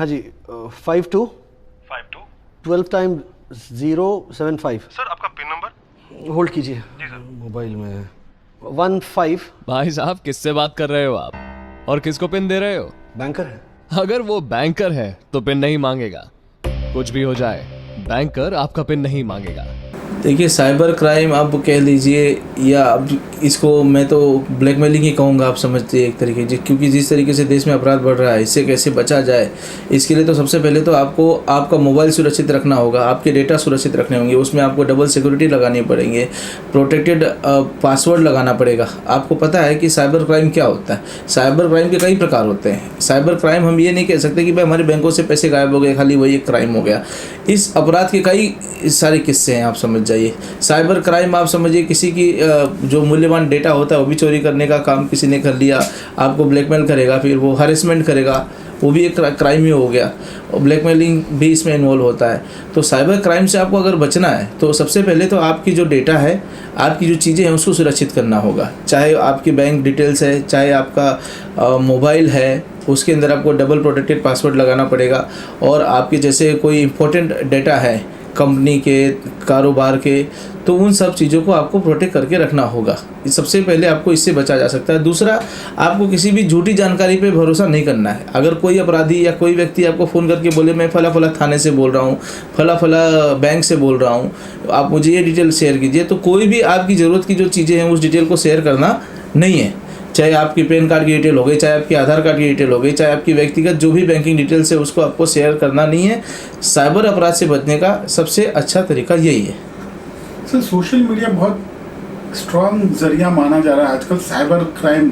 हाँ जी, 52 12 time 075। Sir आपका pin number hold कीजिए, जी सर। मोबाइल में 15। भाई साहब किससे बात कर रहे हो आप और किसको पिन दे रहे हो? बैंकर है। अगर वो बैंकर है तो पिन नहीं मांगेगा, कुछ भी हो जाए बैंकर आपका पिन नहीं मांगेगा। देखिए, साइबर क्राइम आप कह लीजिए या अब इसको मैं तो ब्लैकमेलिंग ही कहूँगा, आप समझते हैं एक तरीके से, क्योंकि जिस तरीके से देश में अपराध बढ़ रहा है इससे कैसे बचा जाए, इसके लिए तो सबसे पहले तो आपको आपका मोबाइल सुरक्षित रखना होगा, आपके डेटा सुरक्षित रखने होंगे, उसमें आपको डबल सिक्योरिटी लगानी पड़ेंगे, प्रोटेक्टेड पासवर्ड लगाना पड़ेगा। आपको पता है कि साइबर क्राइम क्या होता है? साइबर क्राइम के कई प्रकार होते हैं। साइबर क्राइम हम ये नहीं कह सकते कि भाई हमारे बैंकों से पैसे गायब हो गए, खाली वही एक क्राइम हो गया। इस अपराध के कई सारे किस्से हैं, आप समझ जाइए। साइबर क्राइम आप समझिए किसी की जो मूल्यवान डेटा होता है वो भी चोरी करने का काम किसी ने कर लिया, आपको ब्लैकमेल करेगा, फिर वो हरेसमेंट करेगा, वो भी एक क्राइम ही हो गया, और ब्लैकमेलिंग भी इसमें इन्वॉल्व होता है। तो साइबर क्राइम से आपको अगर बचना है तो सबसे पहले तो आपकी जो डेटा है, आपकी जो चीज़ें हैं उसको सुरक्षित करना होगा। चाहे आपकी बैंक डिटेल्स है, चाहे आपका मोबाइल है, उसके अंदर आपको डबल प्रोटेक्टेड पासवर्ड लगाना पड़ेगा। और आपके जैसे कोई इंपॉर्टेंट डेटा है कंपनी के, कारोबार के, तो उन सब चीज़ों को आपको प्रोटेक्ट करके रखना होगा। सबसे पहले आपको इससे बचा जा सकता है। दूसरा, आपको किसी भी झूठी जानकारी पे भरोसा नहीं करना है। अगर कोई अपराधी या कोई व्यक्ति आपको फ़ोन करके बोले मैं फला फला थाने से बोल रहा हूँ, फला फला बैंक से बोल रहा हूँ, आप मुझे ये डिटेल शेयर कीजिए, तो कोई भी आपकी ज़रूरत की जो चीज़ें हैं उस डिटेल को शेयर करना नहीं है। चाहे आपकी पैन कार्ड की डिटेल हो गई, चाहे आपकी आधार कार्ड की डिटेल हो गई, चाहे आपकी व्यक्तिगत जो भी बैंकिंग डिटेल्स है उसको आपको शेयर करना नहीं है। साइबर अपराध से बचने का सबसे अच्छा तरीका यही है। सर, सोशल मीडिया बहुत स्ट्रॉन्ग जरिया माना जा रहा है आजकल साइबर क्राइम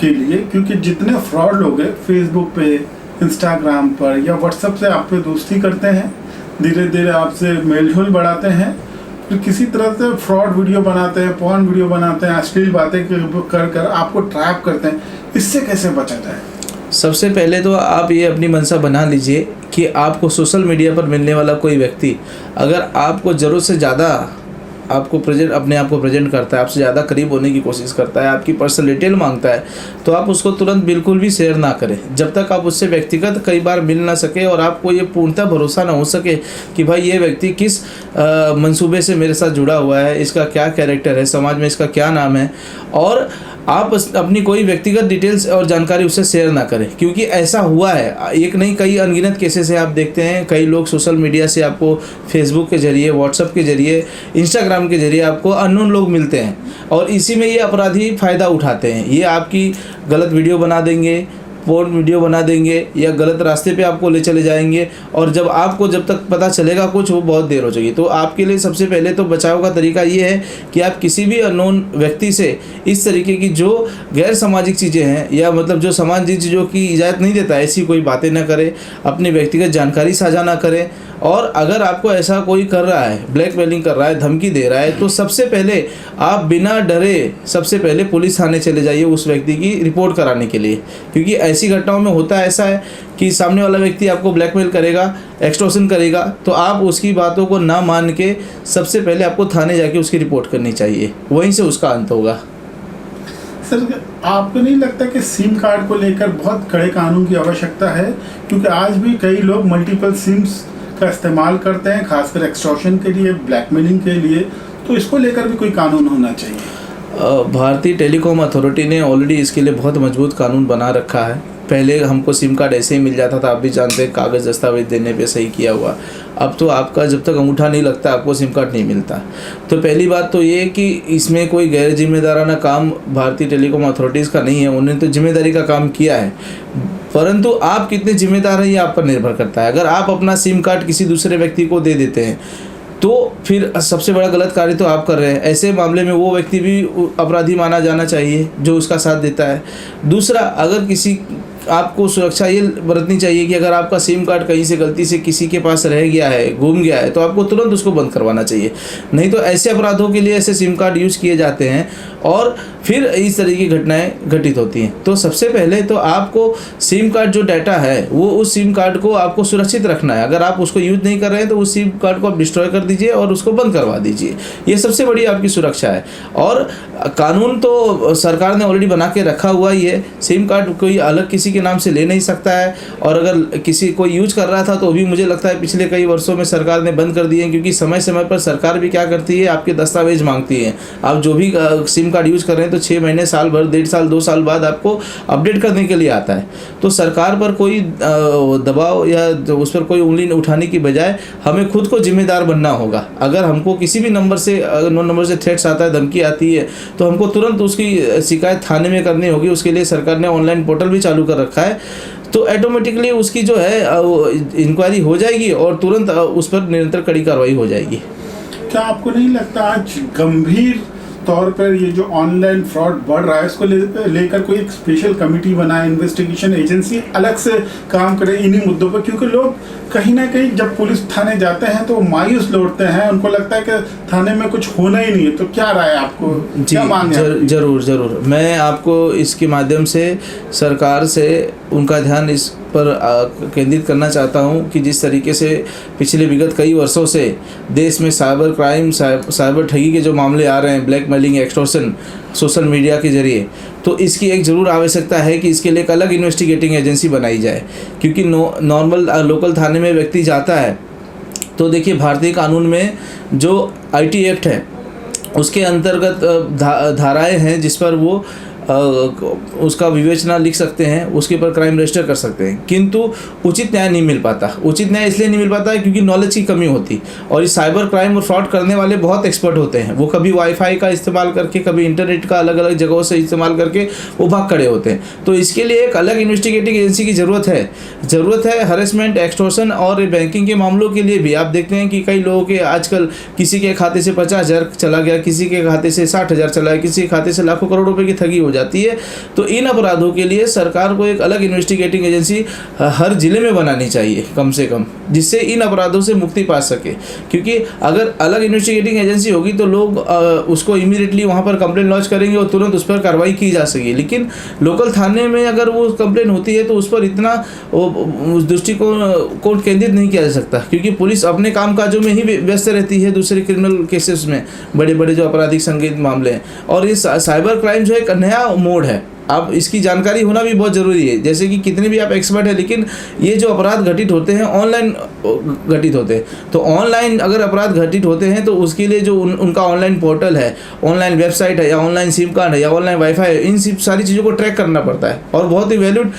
के लिए, क्योंकि जितने फ्रॉड लोग हैं फेसबुक पे, इंस्टाग्राम पर या व्हाट्सएप से आप पे दोस्ती करते हैं, धीरे धीरे आपसे मेलजोल बढ़ाते हैं, फिर किसी तरह से फ्रॉड वीडियो बनाते हैं, पॉर्न वीडियो बनाते हैं, अश्लील बातें कर कर आपको ट्रैप करते हैं। इससे कैसे बचा जाए? सबसे पहले तो आप ये अपनी मंशा बना लीजिए कि आपको सोशल मीडिया पर मिलने वाला कोई व्यक्ति अगर आपको ज़रूरत से ज़्यादा आपको अपने आप को प्रेजेंट करता है, आपसे ज़्यादा करीब होने की कोशिश करता है, आपकी पर्सनल डिटेल मांगता है, तो आप उसको तुरंत बिल्कुल भी शेयर ना करें जब तक आप उससे व्यक्तिगत कई बार मिल ना सके और आपको ये पूर्णतः भरोसा ना हो सके कि भाई ये व्यक्ति किस मंसूबे से मेरे साथ जुड़ा हुआ है, इसका क्या कैरेक्टर है, समाज में इसका क्या नाम है, और आप अपनी कोई व्यक्तिगत डिटेल्स और जानकारी उससे शेयर ना करें। क्योंकि ऐसा हुआ है, एक नहीं कई अनगिनत केसेस है। आप देखते हैं कई लोग सोशल मीडिया से आपको फेसबुक के जरिए, व्हाट्सएप के जरिए, इंस्टाग्राम के जरिए आपको अननोन लोग मिलते हैं और इसी में ये अपराधी फ़ायदा उठाते हैं। ये आपकी गलत वीडियो बना देंगे, पोर्न वीडियो बना देंगे या गलत रास्ते पे आपको ले चले जाएंगे, और जब तक पता चलेगा कुछ, वो बहुत देर हो जाएगी। तो आपके लिए सबसे पहले तो बचाव का तरीका ये है कि आप किसी भी अननोन व्यक्ति से इस तरीके की जो गैर सामाजिक चीज़ें हैं या मतलब जो सामाजिक चीज़ों की इजाज़त नहीं देता ऐसी कोई बातें ना करें, अपनी व्यक्तिगत जानकारी साझा ना करें। और अगर आपको ऐसा कोई कर रहा है, ब्लैकमेलिंग कर रहा है, धमकी दे रहा है, तो सबसे पहले आप बिना डरे सबसे पहले पुलिस थाने चले जाइए उस व्यक्ति की रिपोर्ट कराने के लिए। क्योंकि ऐसी घटनाओं में होता ऐसा है कि सामने वाला व्यक्ति आपको ब्लैकमेल करेगा, एक्सटॉर्शन करेगा, तो आप उसकी बातों को ना मान के सबसे पहले आपको थाने जाके उसकी रिपोर्ट करनी चाहिए, वहीं से उसका अंत होगा। सर, आपको नहीं लगता कि सिम कार्ड को लेकर बहुत कड़े कानून की आवश्यकता है? क्योंकि आज भी कई लोग मल्टीपल सिम्स का इस्तेमाल करते हैं, खासकर एक्सटॉर्शन के लिए, ब्लैकमेलिंग के लिए, तो इसको लेकर भी कोई कानून होना चाहिए। भारतीय टेलीकॉम अथॉरिटी ने ऑलरेडी इसके लिए बहुत मजबूत कानून बना रखा है। पहले हमको सिम कार्ड ऐसे ही मिल जाता था, आप भी जानते हैं, कागज़ दस्तावेज देने पे सही किया हुआ। अब तो आपका जब तक अंगूठा नहीं लगता आपको सिम कार्ड नहीं मिलता। तो पहली बात तो ये कि इसमें कोई गैर जिम्मेदाराना काम भारतीय टेलीकॉम अथॉरिटीज़ का नहीं है, उन्होंने तो जिम्मेदारी का काम किया है, परंतु आप कितने जिम्मेदार हैं ये आप पर निर्भर करता है। अगर आप अपना सिम कार्ड किसी दूसरे व्यक्ति को दे देते हैं तो फिर सबसे बड़ा गलत कार्य तो आप कर रहे हैं। ऐसे मामले में वो व्यक्ति भी अपराधी माना जाना चाहिए जो उसका साथ देता है। दूसरा, अगर किसी आपको सुरक्षा ये बरतनी चाहिए कि अगर आपका सिम कार्ड कहीं से गलती से किसी के पास रह गया है, गुम गया है, तो आपको तुरंत उसको बंद करवाना चाहिए। नहीं तो ऐसे अपराधों के लिए ऐसे सिम कार्ड यूज़ किए जाते हैं और फिर इस तरह की घटनाएं घटित होती हैं। तो सबसे पहले तो आपको सिम कार्ड जो डाटा है वो उस सिम कार्ड को आपको सुरक्षित रखना है। अगर आप उसको यूज़ नहीं कर रहे हैं तो उस सिम कार्ड को आप डिस्ट्रॉय कर दीजिए और उसको बंद करवा दीजिए। ये सबसे बड़ी आपकी सुरक्षा है। और कानून तो सरकार ने ऑलरेडी बना के रखा हुआ ही है। सिम कार्ड कोई अलग किसी के के नाम से ले नहीं सकता है, और अगर किसी कोई यूज कर रहा था तो भी मुझे लगता है पिछले कई वर्षों में सरकार ने बंद कर दिए हैं, क्योंकि समय समय पर सरकार भी क्या करती है, आपके दस्तावेज मांगती है। आप जो भी सिम कार्ड यूज कर रहे हैं तो 6 महीने, साल भर, 1.5 साल, 2 साल बाद आपको अपडेट करने के लिए आता है। तो सरकार पर कोई दबाव या उस पर कोई उंगली उठाने की बजाय हमें खुद को जिम्मेदार बनना होगा। अगर हमको किसी भी नंबर से, अगर नो नंबर से थ्रेट्स आता है, धमकी आती है, तो हमको तुरंत उसकी शिकायत थाने में करनी होगी। उसके लिए सरकार ने ऑनलाइन पोर्टल भी चालू कर रखा है, तो ऑटोमेटिकली उसकी जो है इंक्वायरी हो जाएगी और तुरंत उस पर निरंतर कड़ी कार्रवाई हो जाएगी। क्या आपको नहीं लगता आज गंभीर तौर पर ये जो ऑनलाइन फ्रॉड बढ़ रहा है, इसको लेकर कोई एक स्पेशल कमेटी बनाए, इन्वेस्टिगेशन एजेंसी अलग से काम करे इन्हीं मुद्दों पर? क्योंकि लोग कहीं ना कहीं जब पुलिस थाने जाते हैं तो मायूस लौटते हैं, उनको लगता है कि थाने में कुछ होना ही नहीं है। तो क्या राय है आपको, क्या मांग है? जरूर मैं आपको इसके माध्यम से सरकार से उनका ध्यान इस पर केंद्रित करना चाहता हूं कि जिस तरीके से पिछले विगत कई वर्षों से देश में साइबर क्राइम, साइबर ठगी के जो मामले आ रहे हैं, ब्लैकमेलिंग, एक्सटॉर्शन सोशल मीडिया के जरिए, तो इसकी एक ज़रूर आवश्यकता है कि इसके लिए एक अलग इन्वेस्टिगेटिंग एजेंसी बनाई जाए। क्योंकि नॉर्मल लोकल थाने में व्यक्ति जाता है तो देखिए, भारतीय कानून में जो IT एक्ट है उसके अंतर्गत धाराएं हैं जिस पर वो उसका विवेचना लिख सकते हैं, उसके ऊपर क्राइम रजिस्टर कर सकते हैं, किंतु उचित न्याय नहीं मिल पाता। उचित न्याय इसलिए नहीं मिल पाता है क्योंकि नॉलेज की कमी होती, और इस साइबर क्राइम और फ्रॉड करने वाले बहुत एक्सपर्ट होते हैं। वो कभी वाईफाई का इस्तेमाल करके, कभी इंटरनेट का अलग अलग जगहों से इस्तेमाल करके वो भाग खड़े होते हैं। तो इसके लिए एक अलग इन्वेस्टिगेटिंग एजेंसी की ज़रूरत है। हरेसमेंट, एक्सटॉर्शन और बैंकिंग के मामलों के लिए भी आप देखते हैं कि कई लोगों के आजकल किसी के खाते से 50,000 चला गया, किसी के खाते से 60,000 चला गया, किसी के खाते से लाखों करोड़ रुपए की ठगी हो जाती है। तो इन अपराधों के लिए सरकार को एक अलग इन्वेस्टिगेटिंग एजेंसी हर जिले में बनानी चाहिए कम से कम, जिससे इन अपराधों से मुक्ति पा सके। क्योंकि अगर अलग इन्वेस्टिगेटिंग एजेंसी होगी तो लोग उसको इमीडिएटली वहाँ पर कंप्लेंट लॉन्च करेंगे और तुरंत उस पर कार्रवाई की जा सकेगी। लेकिन लोकल थाने में अगर वो कंप्लेंट होती है तो उस पर इतना उस दृष्टिकोण केंद्रित नहीं किया जा सकता, क्योंकि पुलिस अपने काम काजों में ही व्यस्त रहती है, दूसरे क्रिमिनल केसेस में, बड़े बड़े जो आपराधिक संगीत मामले हैं। और इस साइबर क्राइम जो एक नया मोड है, अब इसकी जानकारी होना भी बहुत ज़रूरी है। जैसे कि कितने भी आप एक्सपर्ट हैं, लेकिन ये जो अपराध घटित होते हैं ऑनलाइन घटित होते हैं। तो ऑनलाइन अगर अपराध घटित होते हैं तो उसके लिए जो उनका ऑनलाइन पोर्टल है, ऑनलाइन वेबसाइट है, या ऑनलाइन सिम कार्ड है, या ऑनलाइन वाईफाई है, इन सारी चीज़ों को ट्रैक करना पड़ता है, और बहुत ही वैल्यूड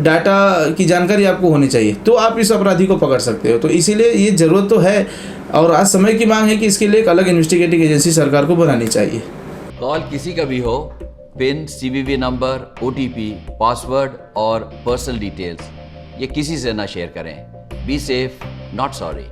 डाटा की जानकारी आपको होनी चाहिए, तो आप इस अपराधी को पकड़ सकते हो। तो इसीलिए ये ज़रूरत तो है, और आज समय की मांग है कि इसके लिए एक अलग इन्वेस्टिगेटिंग एजेंसी सरकार को बनानी चाहिए। कॉल किसी का भी हो, pin, CVV number, OTP, password और पर्सनल डिटेल्स ये किसी से ना शेयर करें। Be safe, not sorry.